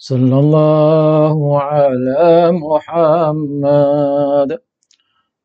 Sallallahu ala Muhammad.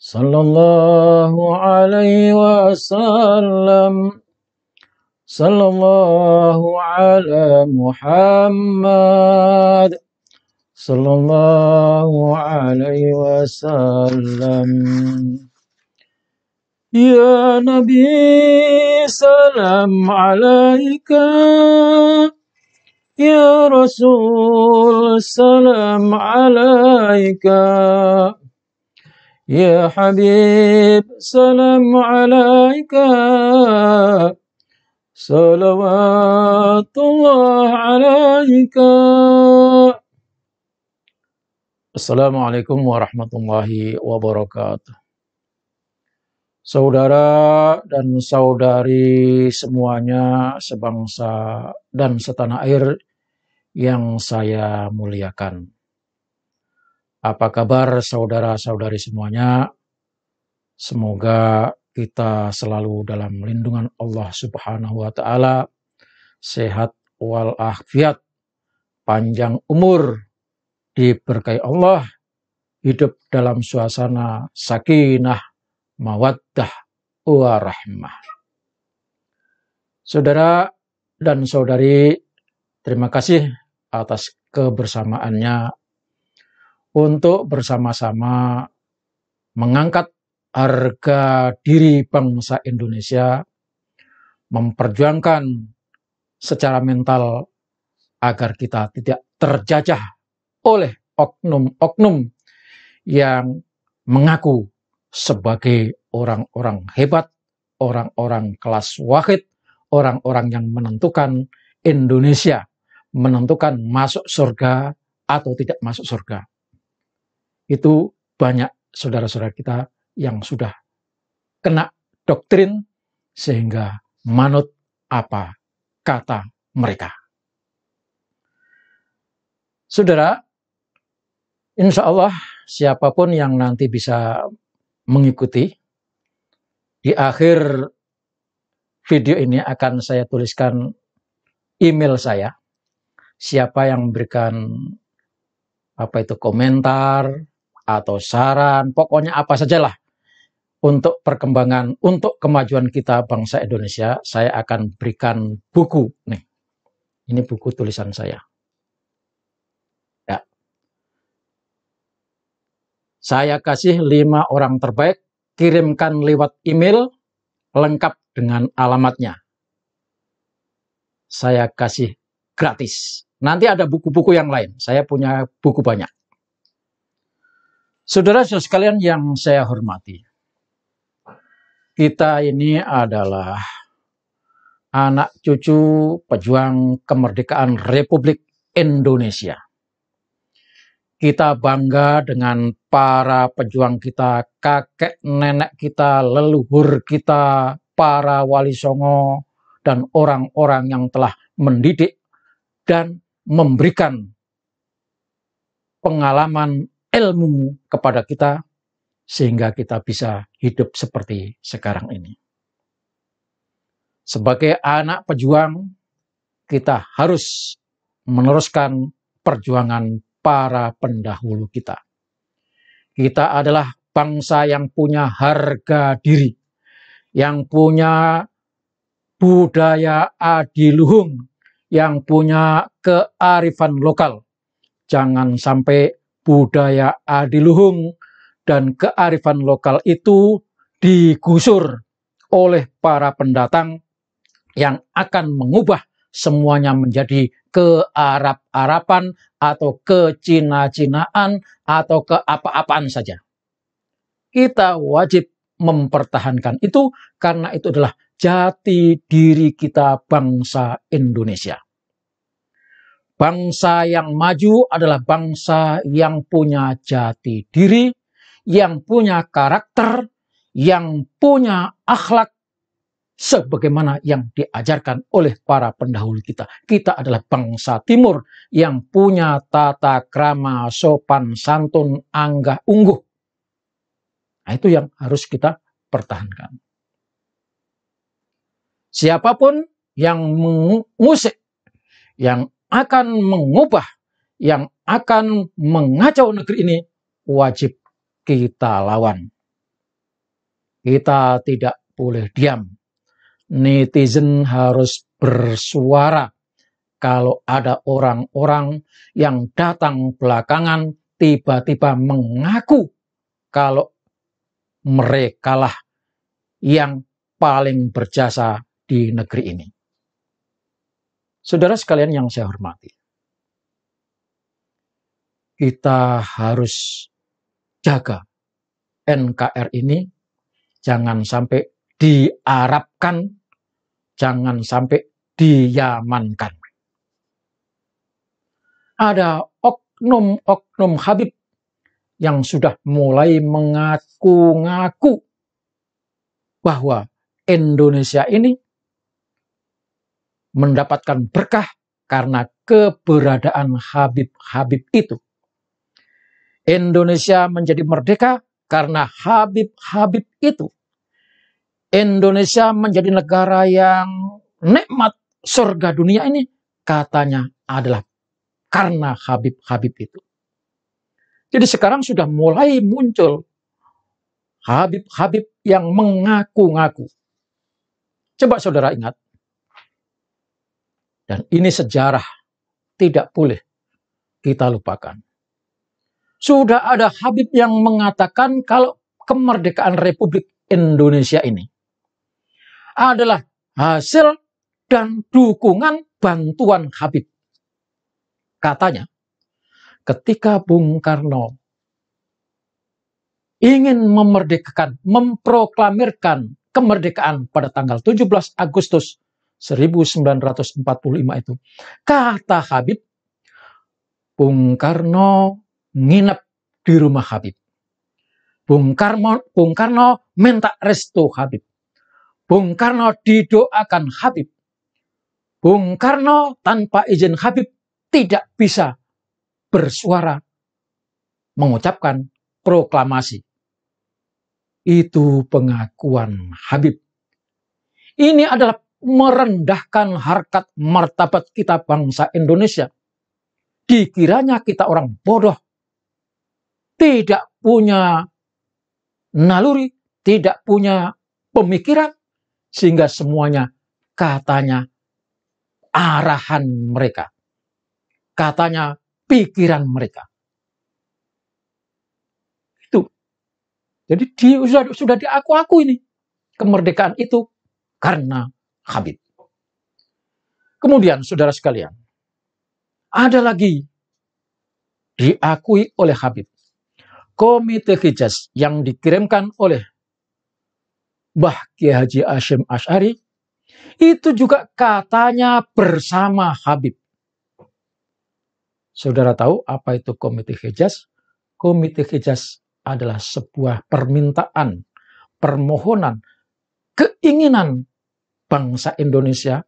Sallallahu alaihi wasallam. Sallallahu ala Muhammad. Sallallahu alaihi wasallam. Ya Nabi, salam alaika. Ya Rasul, salam alaika. Ya Habib, salam alaika. Salawatullah alaika. Assalamualaikum warahmatullahi wabarakatuh. Saudara dan saudari semuanya sebangsa dan setanah air yang saya muliakan. Apa kabar saudara-saudari semuanya? Semoga kita selalu dalam lindungan Allah Subhanahu wa Ta'ala, sehat walafiat, panjang umur, diberkahi Allah, hidup dalam suasana sakinah, mawaddah, warahmah. Saudara dan saudari, terima kasih atas kebersamaannya untuk bersama-sama mengangkat harga diri bangsa Indonesia, memperjuangkan secara mental agar kita tidak terjajah oleh oknum-oknum yang mengaku sebagai orang-orang hebat, orang-orang kelas wahid, orang-orang yang menentukan Indonesia, menentukan masuk surga atau tidak masuk surga. Itu banyak saudara-saudara kita yang sudah kena doktrin sehingga manut apa kata mereka. Saudara, insya Allah siapapun yang nanti bisa mengikuti, di akhir video ini akan saya tuliskan email saya. Siapa yang memberikan komentar atau saran, pokoknya apa sajalah untuk perkembangan, untuk kemajuan kita bangsa Indonesia, saya akan berikan buku nih. Ini buku tulisan saya. Ya. Saya kasih 5 orang terbaik, kirimkan lewat email lengkap dengan alamatnya. Saya kasih gratis. Nanti ada buku-buku yang lain. Saya punya buku banyak. Saudara-saudara sekalian yang saya hormati, kita ini adalah anak cucu pejuang kemerdekaan Republik Indonesia. Kita bangga dengan para pejuang kita, kakek nenek kita, leluhur kita, para wali songo, dan orang-orang yang telah mendidik dan memberikan pengalaman ilmu kepada kita sehingga kita bisa hidup seperti sekarang ini. Sebagai anak pejuang, kita harus meneruskan perjuangan para pendahulu kita. Kita adalah bangsa yang punya harga diri, yang punya budaya adiluhung, yang punya kearifan lokal. Jangan sampai budaya adiluhung dan kearifan lokal itu digusur oleh para pendatang yang akan mengubah semuanya menjadi ke-Arab-Araban atau ke-Cina-Cinaan atau ke apa-apaan saja. Kita wajib mempertahankan itu karena itu adalah jati diri kita bangsa Indonesia. Bangsa yang maju adalah bangsa yang punya jati diri, yang punya karakter, yang punya akhlak, sebagaimana yang diajarkan oleh para pendahulu kita. Kita adalah bangsa Timur yang punya tata krama, sopan, santun, anggah, ungguh. Nah, itu yang harus kita pertahankan. Siapapun yang mengusik, yang akan mengubah, yang akan mengacau negeri ini wajib kita lawan. Kita tidak boleh diam. Netizen harus bersuara kalau ada orang-orang yang datang belakangan tiba-tiba mengaku kalau merekalah yang paling berjasa di negeri ini. Saudara sekalian yang saya hormati, kita harus jaga NKRI ini, jangan sampai diarabkan, jangan sampai diyamankan. Ada oknum-oknum Habib yang sudah mulai mengaku-ngaku bahwa Indonesia ini mendapatkan berkah karena keberadaan Habib-Habib itu. Indonesia menjadi merdeka karena Habib-Habib itu. Indonesia menjadi negara yang nikmat surga dunia ini katanya adalah karena Habib-Habib itu. Jadi sekarang sudah mulai muncul Habib-Habib yang mengaku-ngaku. Coba saudara ingat. Dan ini sejarah tidak boleh kita lupakan. Sudah ada Habib yang mengatakan kalau kemerdekaan Republik Indonesia ini adalah hasil dan dukungan bantuan Habib. Katanya, ketika Bung Karno ingin memproklamirkan kemerdekaan pada tanggal 17 Agustus 1945 itu, kata Habib, Bung Karno nginep di rumah Habib. Bung Karno minta restu Habib. Bung Karno didoakan Habib. Bung Karno tanpa izin Habib tidak bisa bersuara mengucapkan proklamasi. Itu pengakuan Habib. Ini adalah merendahkan harkat martabat kita bangsa Indonesia. Dikiranya kita orang bodoh, tidak punya naluri, tidak punya pemikiran, sehingga semuanya katanya arahan mereka. Katanya pikiran mereka. Itu. Jadi sudah diaku-aku ini. Kemerdekaan itu karena Habib. Kemudian saudara sekalian, ada lagi diakui oleh Habib. Komite Hijaz yang dikirimkan oleh Mbah Kiai Haji Hasyim Asy'ari itu juga katanya bersama Habib. Saudara tahu apa itu Komite Hijaz? Komite Hijaz adalah sebuah permintaan, permohonan, keinginan bangsa Indonesia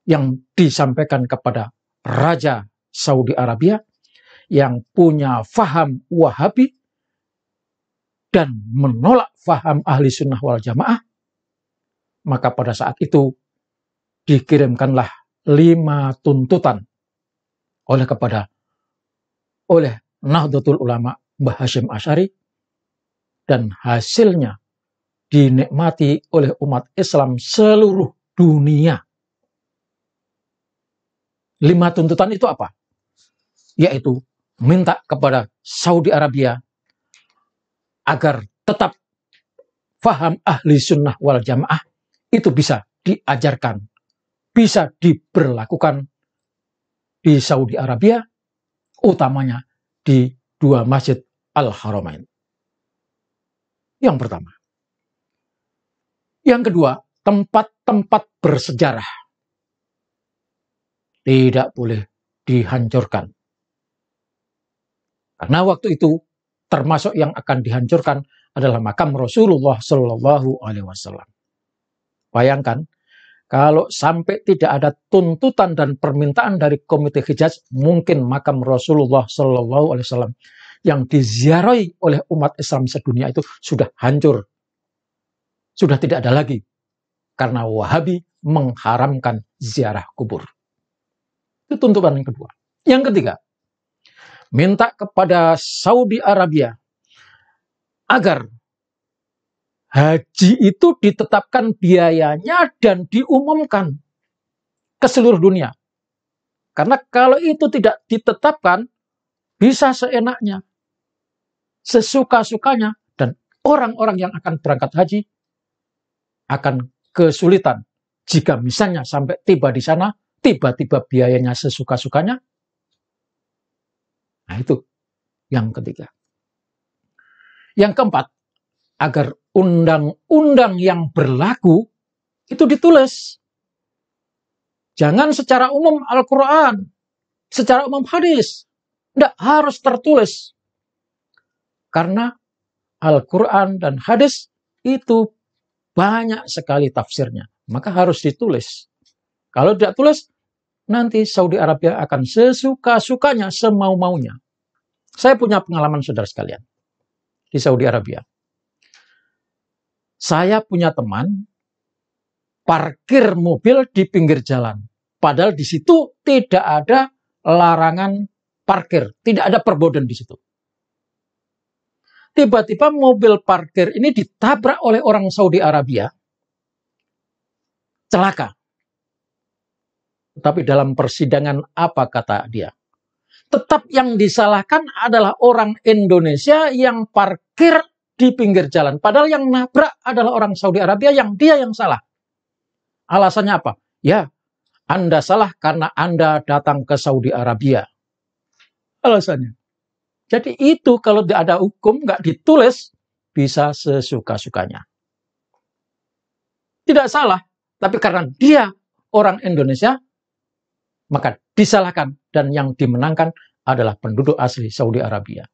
yang disampaikan kepada Raja Saudi Arabia yang punya faham Wahabi dan menolak faham Ahli Sunnah wal Jamaah. Maka pada saat itu dikirimkanlah 5 tuntutan oleh Nahdlatul Ulama Mbah Hasyim Asy'ari, dan hasilnya dinikmati oleh umat Islam seluruh dunia. 5 tuntutan itu apa? Yaitu minta kepada Saudi Arabia agar tetap faham Ahli Sunnah wal Jamaah itu bisa diajarkan, bisa diberlakukan di Saudi Arabia, utamanya di 2 masjid Al-Haramain. Yang pertama. Yang kedua, tempat-tempat bersejarah tidak boleh dihancurkan. Karena waktu itu termasuk yang akan dihancurkan adalah makam Rasulullah Shallallahu Alaihi Wasallam. Bayangkan, kalau sampai tidak ada tuntutan dan permintaan dari Komite Hijaz, mungkin makam Rasulullah Shallallahu Alaihi Wasallam yang diziarahi oleh umat Islam sedunia itu sudah hancur, sudah tidak ada lagi, karena Wahabi mengharamkan ziarah kubur. Itu tuntutan yang kedua. Yang ketiga, minta kepada Saudi Arabia agar haji itu ditetapkan biayanya dan diumumkan ke seluruh dunia. Karena kalau itu tidak ditetapkan, bisa seenaknya, sesuka-sukanya, dan orang-orang yang akan berangkat haji akan kesulitan jika misalnya sampai tiba di sana, tiba-tiba biayanya sesuka-sukanya. Nah, itu yang ketiga. Yang keempat, agar undang-undang yang berlaku itu ditulis. Jangan secara umum Al-Quran, secara umum hadis. Tidak harus tertulis. Karena Al-Quran dan hadis itu banyak sekali tafsirnya. Maka harus ditulis. Kalau tidak tulis, nanti Saudi Arabia akan sesuka-sukanya, semau-maunya. Saya punya pengalaman, saudara sekalian, di Saudi Arabia. Saya punya teman parkir mobil di pinggir jalan. Padahal di situ tidak ada larangan parkir, tidak ada perboden di situ. Tiba-tiba mobil parkir ini ditabrak oleh orang Saudi Arabia, celaka. Tapi dalam persidangan apa kata dia? Tetap yang disalahkan adalah orang Indonesia yang parkir di pinggir jalan. Padahal yang nabrak adalah orang Saudi Arabia, yang dia yang salah. Alasannya apa? Ya, Anda salah karena Anda datang ke Saudi Arabia. Alasannya. Jadi itu kalau tidak ada hukum, nggak ditulis, bisa sesuka-sukanya. Tidak salah, tapi karena dia orang Indonesia, maka disalahkan. Dan yang dimenangkan adalah penduduk asli Saudi Arabia.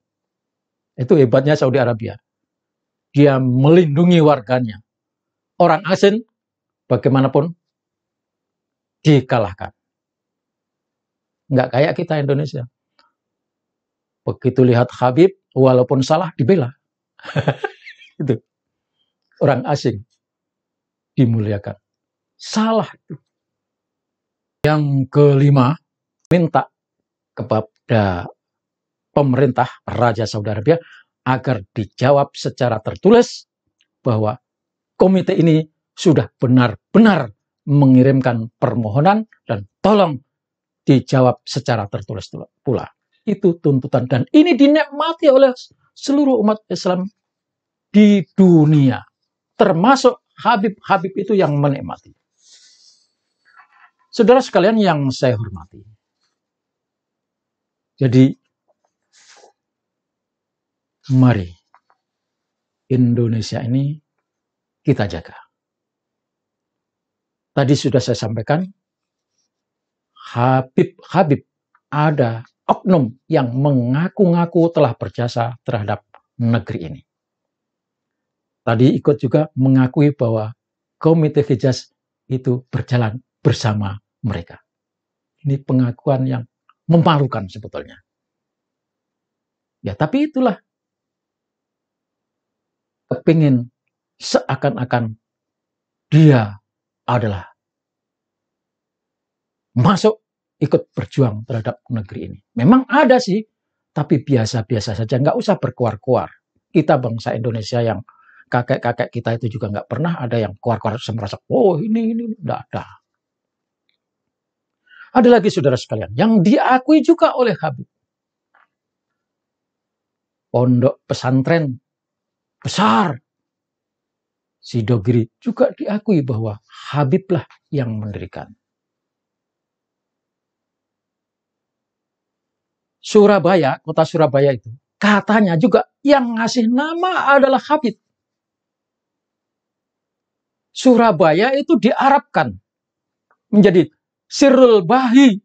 Itu hebatnya Saudi Arabia. Dia melindungi warganya. Orang asing, bagaimanapun, dikalahkan. Nggak kayak kita Indonesia. Begitu lihat Habib, walaupun salah, dibela. Itu. Orang asing dimuliakan. Salah itu. Yang kelima, minta kepada pemerintah Raja Saudi Arabia agar dijawab secara tertulis bahwa komite ini sudah benar-benar mengirimkan permohonan dan tolong dijawab secara tertulis pula. Itu tuntutan, dan ini dinikmati oleh seluruh umat Islam di dunia, termasuk Habib-Habib itu yang menikmati. Saudara sekalian yang saya hormati, jadi mari Indonesia ini kita jaga. Tadi sudah saya sampaikan, Habib-Habib ada oknum yang mengaku-ngaku telah berjasa terhadap negeri ini. Tadi ikut juga mengakui bahwa Komite Hijaz itu berjalan bersama mereka. Ini pengakuan yang memalukan sebetulnya. Ya, tapi itulah. Kepingin seakan-akan dia adalah masuk ikut berjuang terhadap negeri ini. Memang ada sih, tapi biasa-biasa saja, nggak usah berkuar-kuar. Kita bangsa Indonesia yang kakek-kakek kita itu juga nggak pernah ada yang kuar-kuar merasa, oh ini, nggak ada. Ada lagi saudara sekalian, yang diakui juga oleh Habib. Pondok pesantren besar Sidogiri juga diakui bahwa Habiblah yang mendirikan. Surabaya, kota Surabaya itu, katanya juga yang ngasih nama adalah Habib. Surabaya itu diarabkan menjadi Sirul Bahi.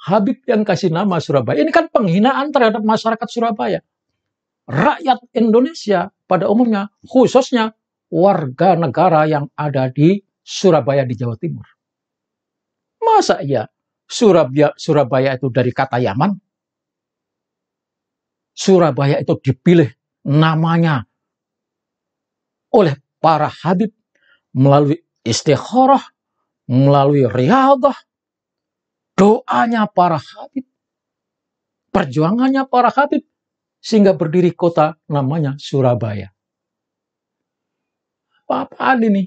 Habib yang kasih nama Surabaya. Ini kan penghinaan terhadap masyarakat Surabaya. Rakyat Indonesia pada umumnya, khususnya warga negara yang ada di Surabaya di Jawa Timur. Masa iya Surabaya itu dari kata Yaman? Surabaya itu dipilih namanya oleh para Habib melalui istikharah, melalui riadah, doanya para habib, perjuangannya para habib, sehingga berdiri kota namanya Surabaya. Apa-apaan ini?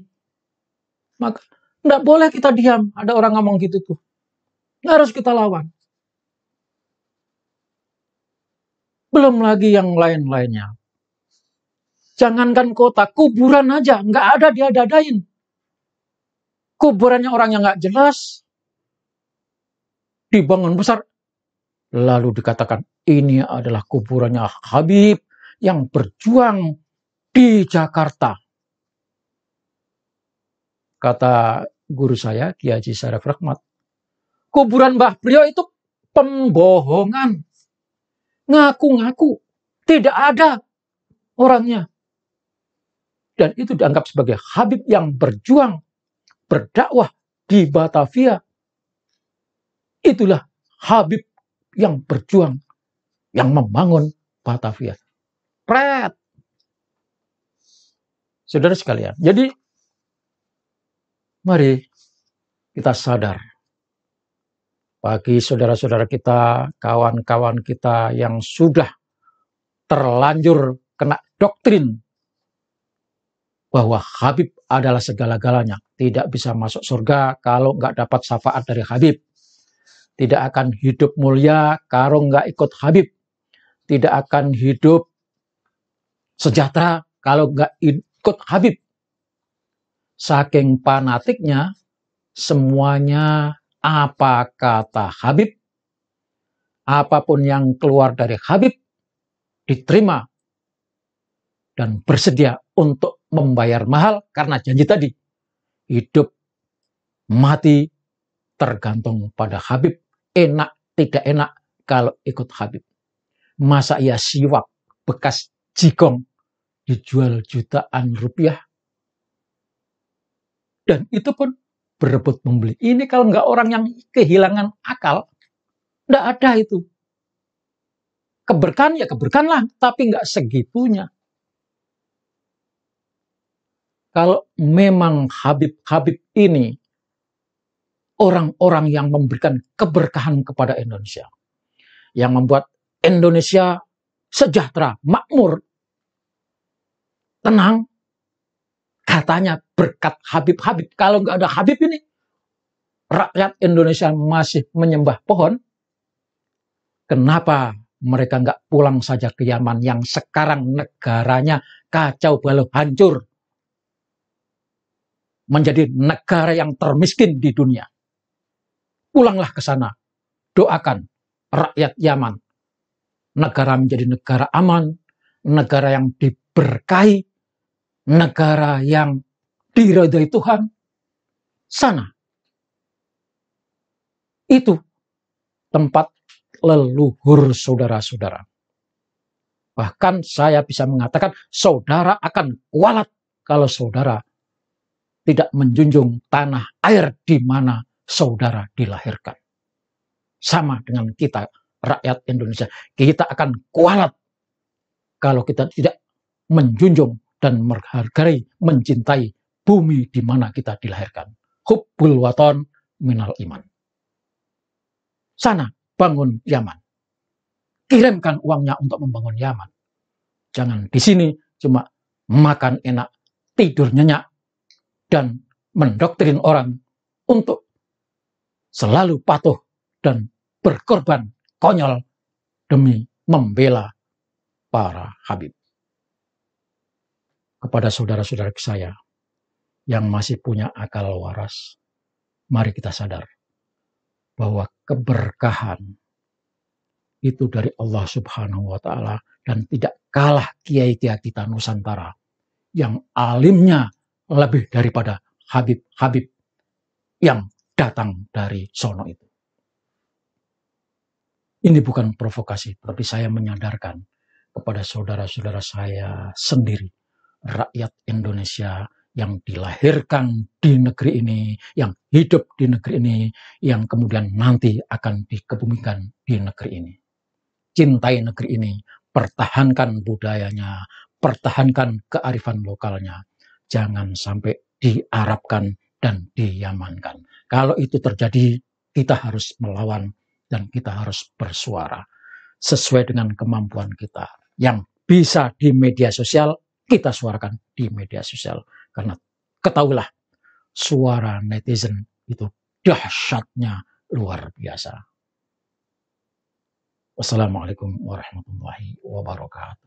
Maka tidak boleh kita diam. Ada orang ngomong gitu tuh. Harus kita lawan. Belum lagi yang lain-lainnya. Jangankan kota, kuburan aja nggak ada diadadain. Kuburannya orang yang nggak jelas, dibangun besar, lalu dikatakan ini adalah kuburannya Habib yang berjuang di Jakarta. Kata guru saya, Kiai Haji Syarif Rahmat, kuburan Mbah Priyo itu pembohongan. Ngaku-ngaku, tidak ada orangnya. Dan itu dianggap sebagai Habib yang berjuang, berdakwah di Batavia. Itulah Habib yang berjuang, yang membangun Batavia. Pret. Saudara sekalian, jadi mari kita sadar. Bagi saudara-saudara kita, kawan-kawan kita yang sudah terlanjur kena doktrin bahwa Habib adalah segala-galanya. Tidak bisa masuk surga kalau nggak dapat syafaat dari Habib. Tidak akan hidup mulia kalau nggak ikut Habib. Tidak akan hidup sejahtera kalau nggak ikut Habib. Saking fanatiknya, semuanya apa kata Habib, apapun yang keluar dari Habib, diterima dan bersedia untuk membayar mahal karena janji tadi. Hidup, mati, tergantung pada Habib. Enak, tidak enak kalau ikut Habib. Masa ia siwak bekas jigong dijual jutaan rupiah? Dan itu pun berebut membeli. Ini kalau nggak orang yang kehilangan akal, nggak ada itu. Keberkahan ya keberkahan lah, tapi nggak segitunya. Kalau memang Habib-Habib ini orang-orang yang memberikan keberkahan kepada Indonesia, yang membuat Indonesia sejahtera, makmur, tenang, katanya berkat Habib-Habib. Kalau nggak ada Habib ini, rakyat Indonesia masih menyembah pohon. Kenapa mereka nggak pulang saja ke Yaman yang sekarang negaranya kacau balau hancur, menjadi negara yang termiskin di dunia? Pulanglah ke sana, doakan rakyat Yaman, negara menjadi negara aman, negara yang diberkahi, negara yang diridhai Tuhan. Sana, itu tempat leluhur saudara-saudara. Bahkan saya bisa mengatakan saudara akan kualat kalau saudara tidak menjunjung tanah air di mana saudara dilahirkan. Sama dengan kita, rakyat Indonesia. Kita akan kualat kalau kita tidak menjunjung dan menghargai, mencintai bumi di mana kita dilahirkan. Hubbul waton minal iman. Sana, bangun Yaman. Kirimkan uangnya untuk membangun Yaman. Jangan di sini cuma makan enak, tidur nyenyak, dan mendoktrin orang untuk selalu patuh dan berkorban konyol demi membela para Habib. Kepada saudara-saudara saya yang masih punya akal waras, mari kita sadar bahwa keberkahan itu dari Allah Subhanahu wa Ta'ala, dan tidak kalah kiai-kiai kita Nusantara yang alimnya lebih daripada Habib-Habib yang datang dari sono itu. Ini bukan provokasi, tapi saya menyadarkan kepada saudara-saudara saya sendiri, rakyat Indonesia yang dilahirkan di negeri ini, yang hidup di negeri ini, yang kemudian nanti akan dikebumikan di negeri ini. Cintai negeri ini, pertahankan budayanya, pertahankan kearifan lokalnya. Jangan sampai diarabkan, dan diamankan. Kalau itu terjadi, kita harus melawan dan kita harus bersuara sesuai dengan kemampuan kita. Yang bisa di media sosial, kita suarakan di media sosial. Karena ketahuilah, suara netizen itu dahsyatnya luar biasa. Wassalamualaikum warahmatullahi wabarakatuh.